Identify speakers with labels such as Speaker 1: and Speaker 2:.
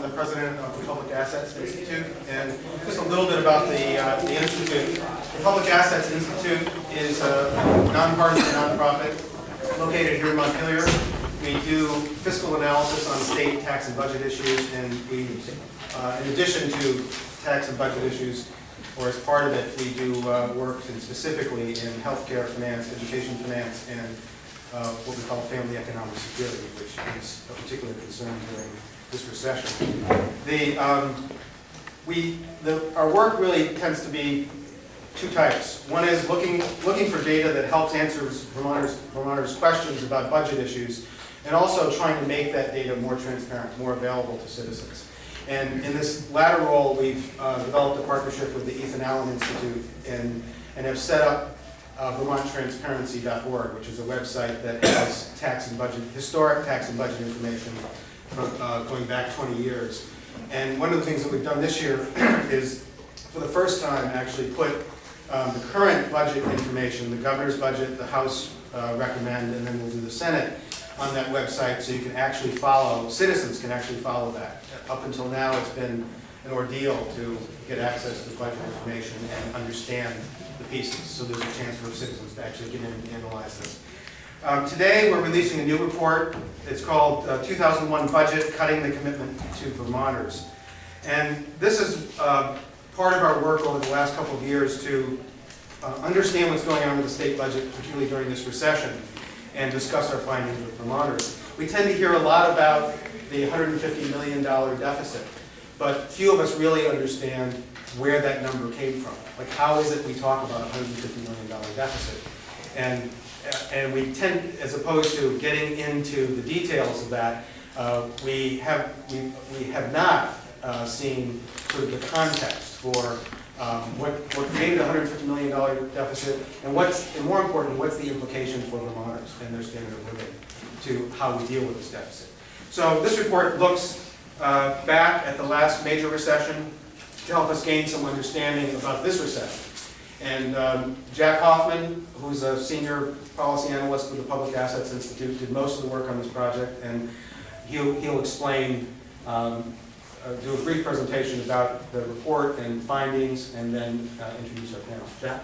Speaker 1: I'm the president of the Public Assets Institute, and just a little bit about the Institute. The Public Assets Institute is a nonpartisan nonprofit located here in Montpelier. We do fiscal analysis on state tax and budget issues, and we, in addition to tax and budget issues, or as part of it, we do work specifically in healthcare finance, education finance, and what we call family economic security, which is a particular concern during this recession. Our work really tends to be two types. One is looking for data that helps answer Vermonters' questions about budget issues, and also trying to make that data more transparent, more available to citizens. And in this latter role, we've developed a partnership with the Ethan Allen Institute and have set up VermontTransparency.org, which is a website that has historic tax and budget information from going back 20 years. And one of the things that we've done this year is, for the first time, actually put the current budget information, the governor's budget, the House recommend, and then we'll do the Senate, on that website, so you can actually follow, citizens can actually follow that. Up until now, it's been an ordeal to get access to budget information and understand the pieces, so there's a chance for citizens to actually get in and analyze this. Today, we're releasing a new report. It's called 2001 Budget, Cutting the Commitment to Vermonters. And this is part of our work over the last couple of years to understand what's going on with the state budget, particularly during this recession, and discuss our findings with Vermonters. We tend to hear a lot about the $150 million deficit, but few of us really understand where that number came from. Like, how is it we talk about a $150 million deficit? And we tend, as opposed to getting into the details of that, we have not seen sort of the context for what created a $150 million deficit, and more important, what's the implication for Vermonters and their standard of living to how we deal with this deficit. So this report looks back at the last major recession to help us gain some understanding about this recession. And Jack Hoffman, who's a senior policy analyst with the Public Assets Institute, did most of the work on this project, and he'll explain, do a brief presentation about the report and findings, and then introduce our panel. Jack?